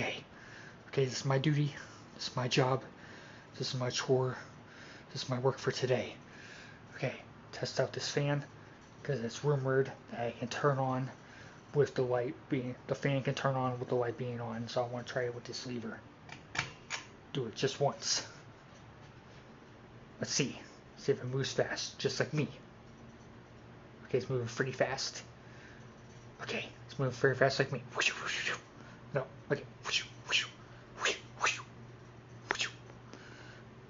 Okay, this is my duty, this is my job, this is my chore, this is my work for today. Okay, test out this fan, because it's rumored that it can turn on with the light being, the fan can turn on with the light being on, so I want to try it with this lever. Do it just once. Let's see if it moves fast, just like me. Okay, it's moving pretty fast. Okay, it's moving very fast like me. No, okay.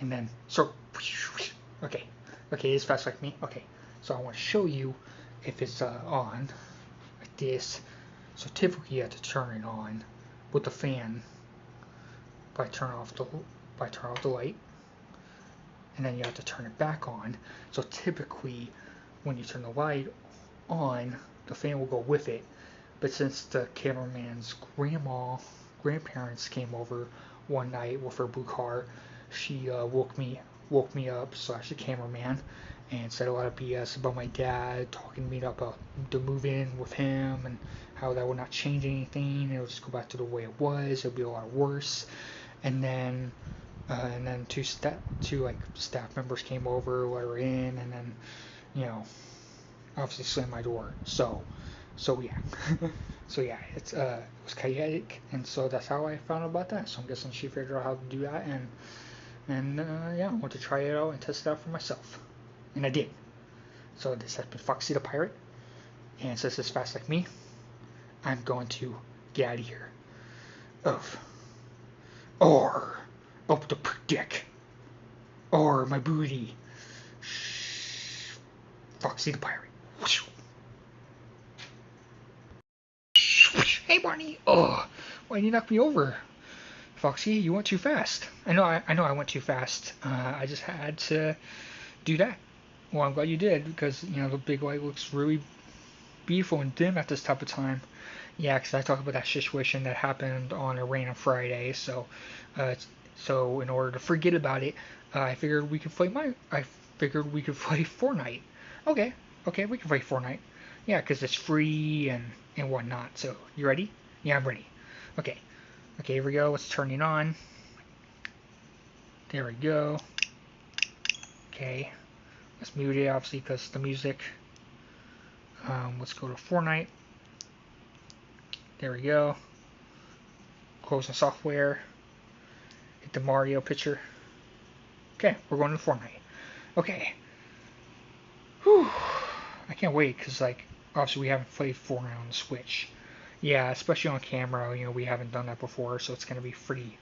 And then, so, okay, it's fast like me. Okay, so I want to show you if it's on, like this. So typically you have to turn it on with the fan by turn off the light, and then you have to turn it back on. So typically, when you turn the light on, the fan will go with it. But since the cameraman's grandparents came over one night with her blue car, she woke me up, / the cameraman, and said a lot of BS about my dad, talking to me about the move in with him and how that would not change anything. It would just go back to the way it was. It would be a lot worse. And then two staff members came over, let her in, and then obviously slammed my door. So yeah, it was chaotic, and so that's how I found out about that. So I'm guessing she figured out how to do that, and I want to try it out and test it out for myself, and I did. So this has been Foxy the Pirate, and since it's fast like me, I'm going to get out of here. Up the deck, or my booty. Foxy the Pirate. Hey Barney! Oh, why did you knock me over? Foxy, you went too fast. I know I went too fast. I just had to do that. Well, I'm glad you did, because the big light looks really beautiful and dim at this type of time. Yeah, because I talked about that situation that happened on a random Friday. So in order to forget about it, I figured we could play Fortnite. Okay, we can play Fortnite. Yeah, because it's free and whatnot. So, you ready? Yeah, I'm ready. Okay, here we go. Let's turn it on. There we go. Okay, let's mute it, obviously, because the music. Let's go to Fortnite. There we go. Close the software. Hit the Mario picture. Okay, we're going to Fortnite. Okay. Whew. I can't wait, because, obviously we haven't played Fortnite on the Switch. Yeah, especially on camera, we haven't done that before, so it's going to be pretty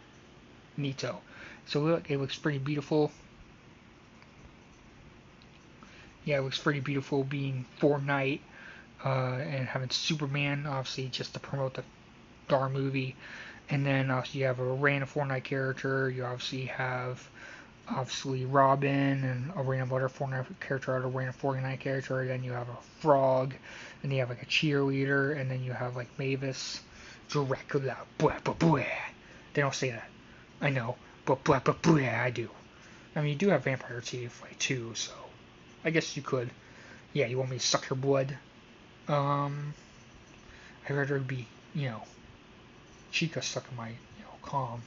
neato. So look, it looks pretty beautiful. Yeah, it looks pretty beautiful being Fortnite, and having Superman, obviously, just to promote the Star movie. And then you have a random Fortnite character. You obviously have Robin and a random other Fortnite character, a random Fortnite character. Then you have a frog, and you have a cheerleader, and then you have Mavis, Dracula, blah blah blah. They don't say that, I know, but blah blah blah I do. I mean, you do have Vampire Chief too, so I guess you could. Yeah, you want me to suck your blood? I'd rather it be Chica sucking my calm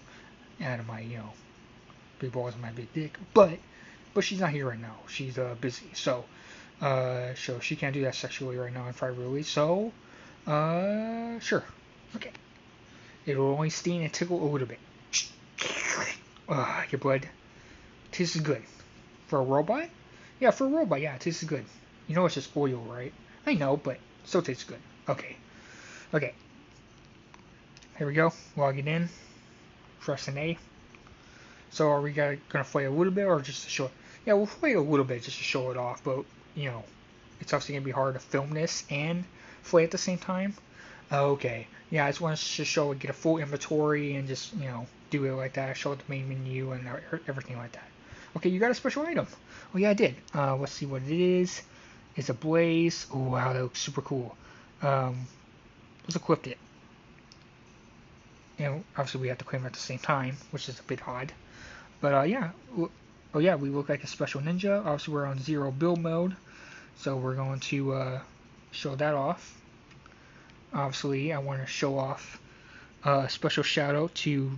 out of my big balls and my big dick, but she's not here right now. She's busy, so she can't do that sexually right now in privately. So sure, okay. It'll only sting and tickle a little bit. Your blood tastes good for a robot. Yeah, for a robot, yeah, it tastes good. You know it's just oil, right? I know, but it still tastes good. Okay. Here we go. Log it in. Press an A. So are we gonna play a little bit, or just to show it? Yeah, we'll play a little bit just to show it off, but it's obviously gonna be hard to film this and play at the same time. Okay, yeah, I just wanted to show it, get a full inventory, and just do it like that. Show it the main menu and everything like that. Okay, you got a special item. Oh yeah, I did. Let's see what it is. It's a blaze. Oh wow, that looks super cool. Let's equip it. And obviously we have to claim it at the same time, which is a bit odd. But yeah, oh yeah, we look like a special ninja. Obviously we're on 0 build mode, so we're going to show that off. Obviously I want to show off Special shout out to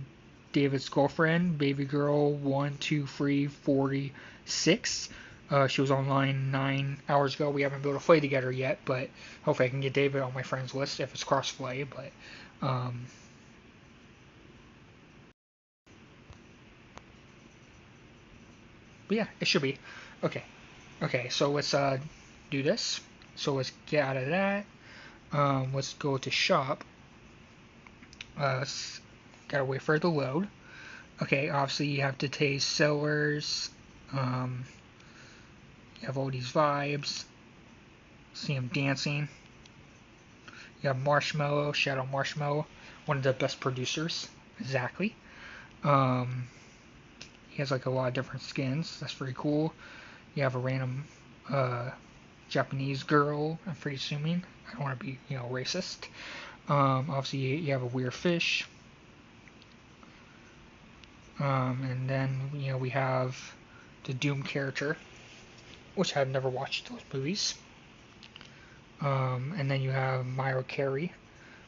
David's girlfriend, baby girl 12346. She was online 9 hours ago. We haven't been able to play together yet, but hopefully I can get David on my friends list if it's crossplay. But yeah, it should be. Okay. Okay, so let's do this. So let's get out of that. Let's go to shop. Gotta wait for it to load. Okay, obviously you have today's sellers. You have all these vibes. See him dancing. You have Marshmallow, Shadow Marshmallow, one of the best producers. Exactly. He has like a lot of different skins. That's pretty cool. You have a random Japanese girl. I'm pretty assuming. I don't want to be, racist. Obviously, you have a weird fish. And then, we have the Doom character, which I've never watched those movies. And then you have Myra Carey,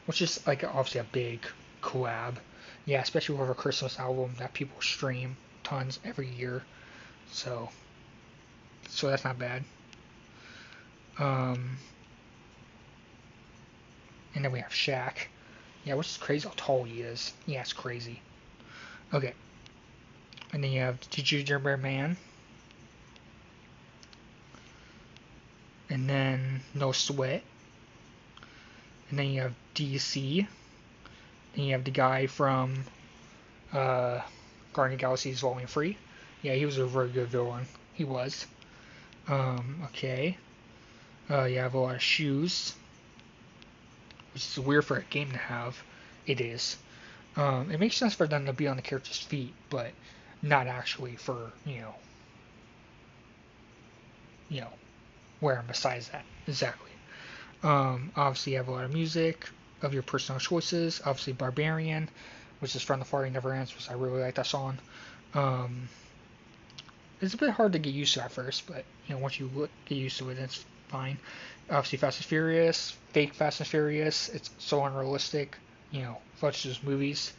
which is like obviously a big collab. Yeah, especially with her Christmas album that people stream tons every year. So that's not bad. And then we have Shaq. Yeah, which is crazy how tall he is. Yeah, it's crazy. Okay. And then you have the Gingerbread Man. And then No Sweat. And then you have DC. Then you have the guy from Guardians of the Galaxy's Volume 3. Yeah, he was a very good villain. He was. Okay. You have a lot of shoes, which is weird for a game to have. It is. It makes sense for them to be on the character's feet, but not actually for, wear them besides that. Exactly. Obviously, you have a lot of music of your personal choices. Obviously, Barbarian, which is from The Party Never Ends, which I really like that song. It's a bit hard to get used to at first, but once you get used to it, it's fine. Obviously, Fast and Furious, fake Fast and Furious. It's so unrealistic, such as movies.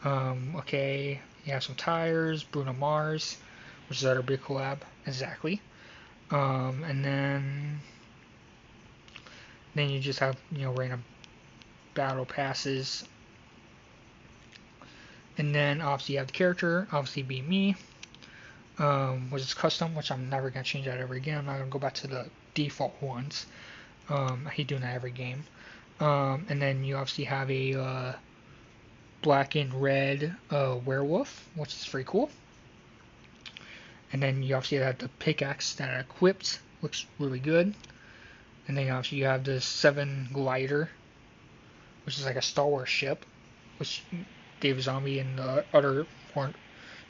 Okay, you have some tires, Bruno Mars, which is another big collab. Exactly. And then you just have random battle passes. And then obviously you have the character, obviously being me, which is custom, which I'm never going to change that ever again. I'm not going to go back to the default ones. I hate doing that every game. And then you obviously have a black and red werewolf, which is pretty cool. And then you obviously have the pickaxe that are equipped, looks really good. And then obviously you have the 7 glider, which is like a Star Wars ship, which Dave Zombie and the other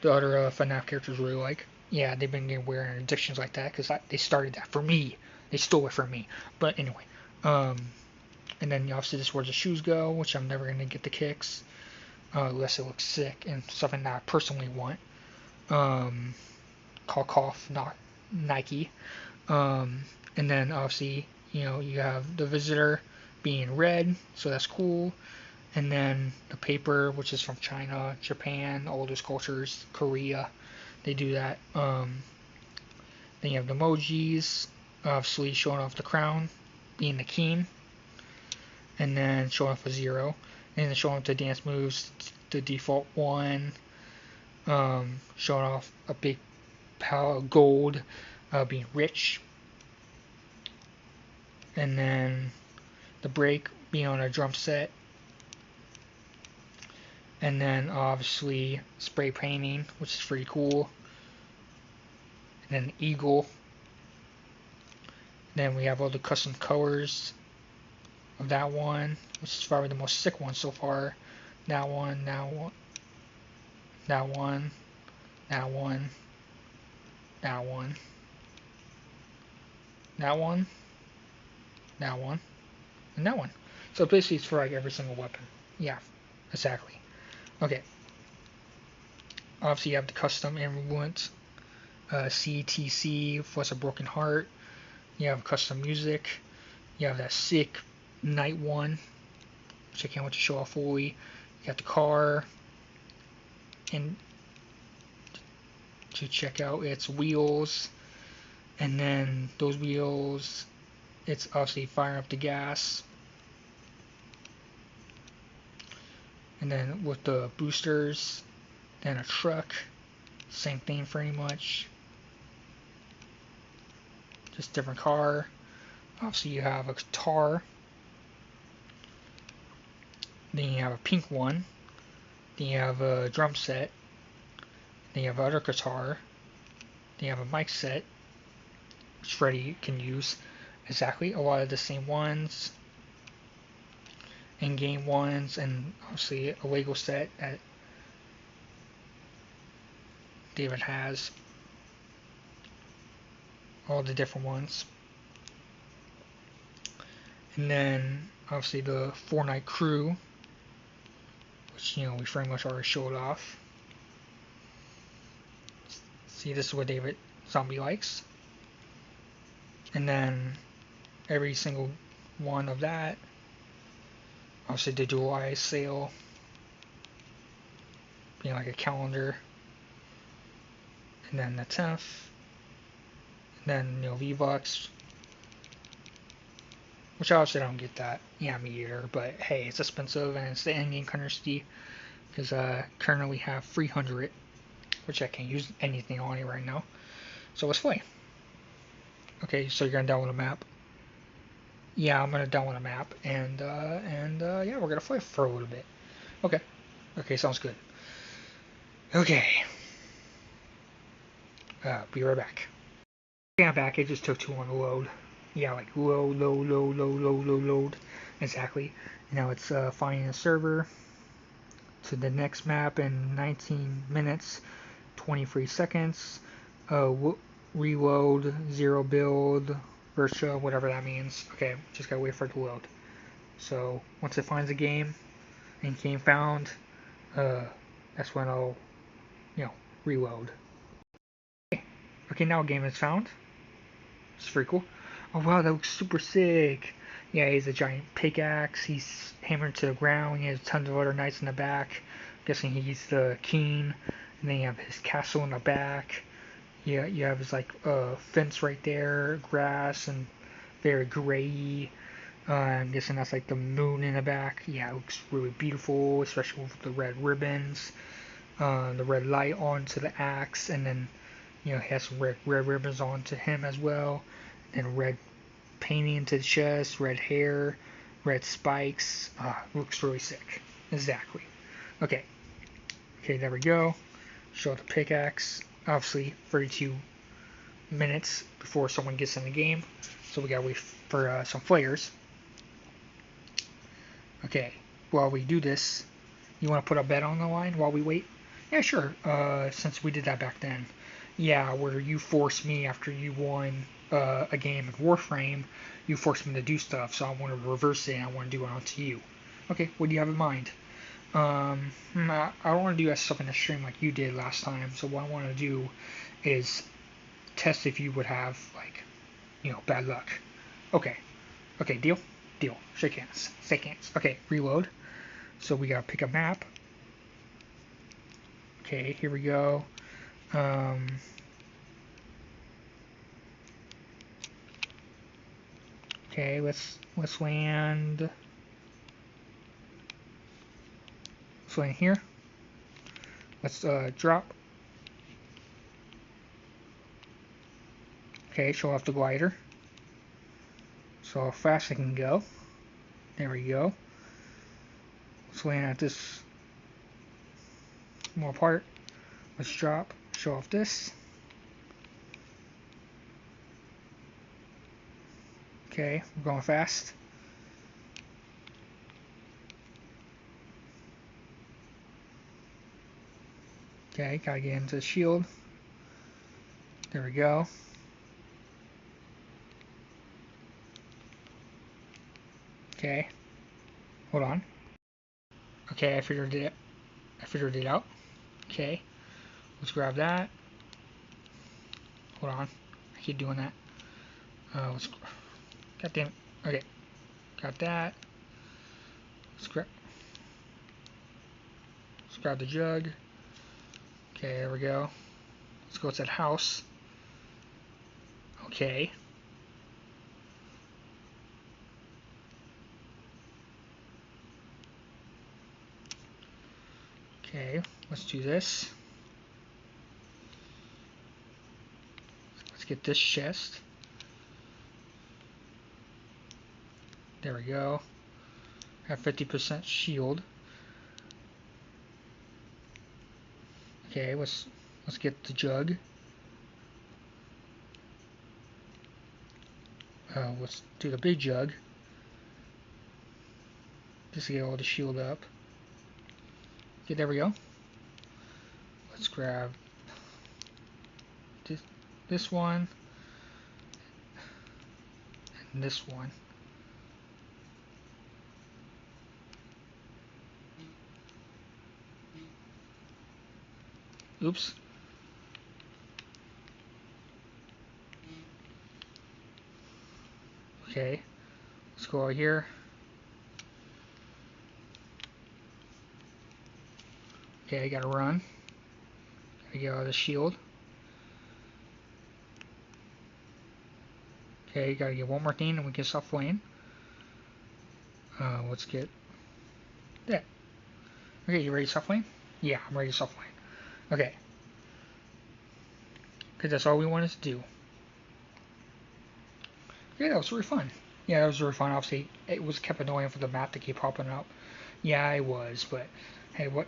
Fnaf characters really like. Yeah, they've been getting wearing addictions like that because they started that for me. They stole it from me. But anyway, and then obviously this is where the shoes go, which I'm never gonna get the kicks unless it looks sick and something that I personally want. Call cough, not Nike. And then obviously you have the visitor being red, so that's cool. And then the paper, which is from China, Japan, all those cultures, Korea, they do that. Then you have the emojis, obviously showing off the crown, being the king, and then showing off a 0, and then showing off the dance moves, the default 1, showing off a big pile of gold, being rich, and then the break being on a drum set. And then obviously spray painting, which is pretty cool. And then eagle. Then we have all the custom colors of that one, which is probably the most sick one so far. That one, that one, that one, that one, that one, that one, that one, and that one. So basically it's for like every single weapon. Yeah, exactly. Okay. Obviously, you have the custom ambulance, CTC, What's a Broken Heart. You have custom music. You have that sick night one, which I can't wait to show off fully. You got the car, and to check out its wheels, and then those wheels, it's obviously firing up the gas, and then with the boosters, then a truck, same thing pretty much, just different car. Obviously you have a guitar, then you have a pink one, then you have a drum set, then you have other guitar, then you have a mic set, which Freddy can use exactly a lot of the same ones, in-game ones, and obviously a Lego set that David has, all the different ones. And then obviously the Fortnite crew, which, you know, we pretty much already showed off. See, this is what David Zombie likes. And then every single one of that, obviously the July sale, being like a calendar. And then the 10th, and then, you know, V-Bucks, which obviously I don't get that. Yeah, me either. But hey, it's expensive, and it's the endgame currency, because currently we have 300, which I can't use anything on it right now. So let's play. Okay, so you're gonna download a map. Yeah, I'm gonna download a map, and yeah, we're gonna play for a little bit. Okay, okay, sounds good. Okay, be right back. Okay, I'm back. It just took too long to load. Yeah, like load. Exactly. Now it's finding a server to the next map in 19 minutes, 23 seconds. Reload, 0 build, Virtua, whatever that means. Okay, just gotta wait for it to load. So once it finds a game, and game found, that's when I'll, you know, reload. Okay, now a game is found. It's pretty cool. Oh wow, that looks super sick. Yeah, he's a giant pickaxe. He's hammered to the ground. He has tons of other knights in the back. I'm guessing he's the king. And then you have his castle in the back. Yeah, you have his like fence right there, grass and very gray. I'm guessing that's like the moon in the back. Yeah, it looks really beautiful, especially with the red ribbons, the red light onto the axe, and then, you know, he has some red ribbons onto him as well, and red painting into the chest, red hair, red spikes. Looks really sick. Exactly. Okay. Okay, there we go. Show the pickaxe. Obviously, 32 minutes before someone gets in the game, so we gotta wait for some players. Okay, while we do this, you want to put a bet on the line while we wait? Yeah, sure. Since we did that back then. Yeah, where you forced me after you won a game of Warframe, you forced me to do stuff, so I want to reverse it and I want to do it onto you. Okay, what do you have in mind? I don't want to do stuff in the stream like you did last time, so what I want to do is test if you would have, like, you know, bad luck. Okay. Okay, deal? Deal. Shake hands. Shake hands. Okay, reload. So we gotta pick a map. Okay, here we go. Okay, let's land. Let's land here. Let's drop. Okay, show off the glider. So how fast I can go. There we go. Let's land at this more part. Let's drop. Show off this. Okay, we're going fast. Okay, gotta get into the shield. There we go. Okay, hold on. Okay, I figured it out. Okay, let's grab that. Hold on, I keep doing that. Let's. God damn it. Okay, got that. Let's grab. Let's grab the jug. Okay, there we go. Let's go to the house. Okay. Okay, let's do this. Let's get this chest. There we go. Have 50% shield. Okay, let's get the jug. Let's do the big jug. Just to get all the shield up. Okay, there we go. Let's grab this one and this one. Oops. Okay, let's go over here. Okay, I gotta run. Gotta get out of the shield. Okay, gotta get one more thing and we can stop playing. Let's get that. Okay, you ready to stop playing? Yeah, I'm ready to stop playing. Okay. Because that's all we wanted to do. Yeah, that was really fun. Yeah, that was really fun. Obviously, it was kept annoying for the map to keep popping up. Yeah, it was, but hey, what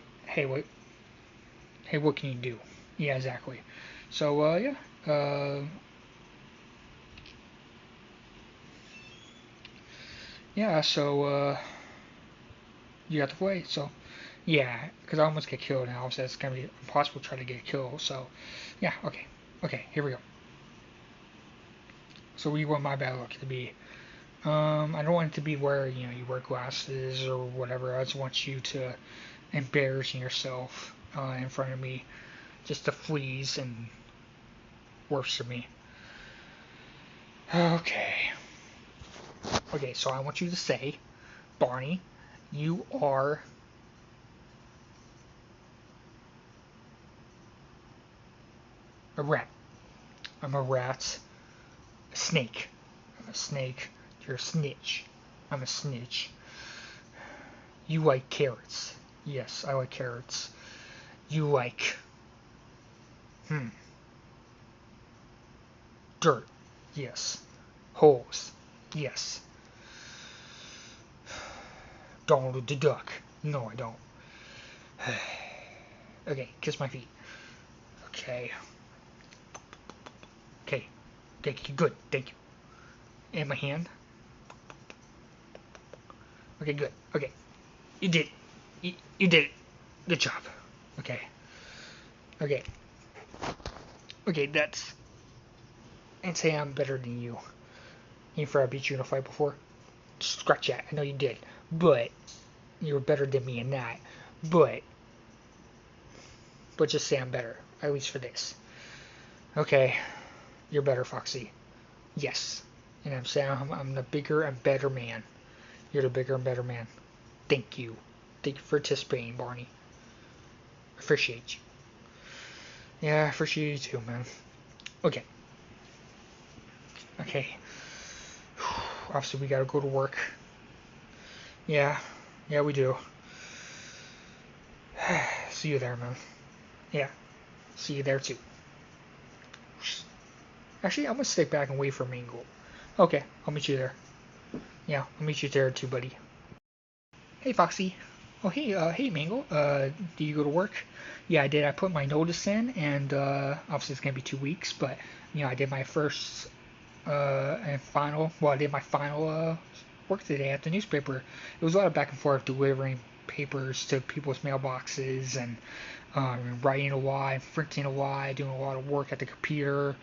can you do? Yeah, exactly. So, yeah. Yeah, so, you got to play, so, yeah, because I almost get killed, and obviously it's going to be impossible to try to get killed, so, yeah, okay. Okay, here we go. So, what do you want my battle look to be? I don't want it to be where, you know, you wear glasses or whatever. I just want you to embarrass yourself in front of me, just to fleas and worse for me. Okay. Okay, so I want you to say, Barney, you are a rat. I'm a rat. A snake. I'm a snake. You're a snitch. I'm a snitch. You like carrots. Yes, I like carrots. You like dirt. Yes. Holes. Yes. Donald the Duck. No, I don't. Okay, kiss my feet. Okay. Okay. Okay, good. Thank you. And my hand. Okay, good. Okay. You did it. You did it. Good job. Okay. Okay. Okay, that's... And say I'm better than you. Ain't for I beat you in a fight before? Scratch that. I know you did. But you were better than me in that. But just say I'm better. At least for this. Okay. You're better, Foxy. Yes. And I'm saying I'm the bigger and better man. You're the bigger and better man. Thank you. Thank you for participating, Barney. Appreciate you. Yeah, I appreciate you too, man. Okay. Okay. Obviously, we gotta go to work. Yeah. Yeah, we do. See you there, man. Yeah. See you there, too. Actually, I'm gonna stick back and wait for Mangle. Okay, I'll meet you there. Yeah, I'll meet you there, too, buddy. Hey, Foxy. Oh, hey, Mangle. Do you go to work? Yeah, I did. I put my notice in, and obviously it's gonna be 2 weeks, but you know, I did my first and final. Well, I did my final work today at the newspaper. It was a lot of back and forth delivering papers to people's mailboxes and writing a lot, printing a lot, doing a lot of work at the computer,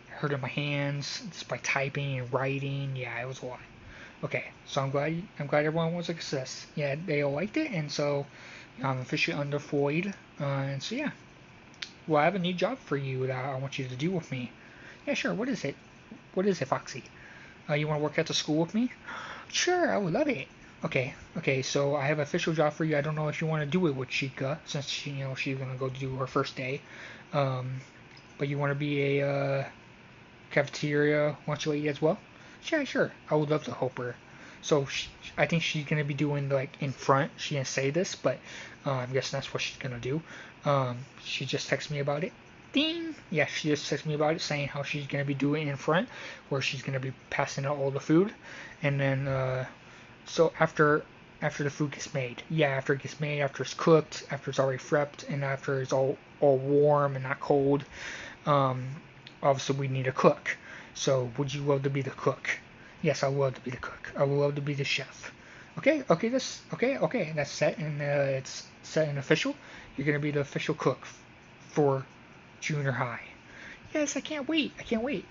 hurting my hands just by typing and writing. Yeah, it was a lot. Okay, so I'm glad everyone was a success. Yeah, they all liked it, and so you know, I'm officially underemployed. And so yeah, well, I have a new job for you that I want you to do with me. Yeah, sure. What is it? What is it, Foxy? You want to work at the school with me? Sure, I would love it. Okay, so I have an official job for you. I don't know if you want to do it with Chica, since she's gonna go do her first day. But you want to be a cafeteria lunch lady as well? Yeah, sure. I would love to help her. So I think she's gonna be doing like in front. She didn't say this, but I'm guessing that's what she's gonna do. She just texted me about it. Ding! Yeah, she just texted me about it, saying how she's gonna be doing in front, where she's gonna be passing out all the food, and then so after the food gets made, yeah, after it gets made, after it's cooked, after it's already prepped, and after it's all warm and not cold, um, obviously we need a cook. So would you love to be the cook? Yes, I would love to be the cook. I would love to be the chef. Okay. That's set and it's set and official. You're gonna be the official cook for junior high. Yes, I can't wait. I can't wait.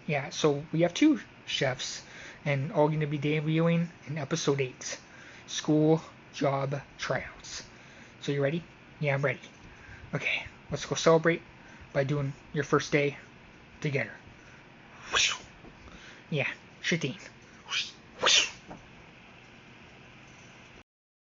Yeah, so we have two chefs, and all going to be debuting in episode 8, School Job Tryouts. So you ready? Yeah, I'm ready. Okay, let's go celebrate by doing your first day together. Yeah, 13.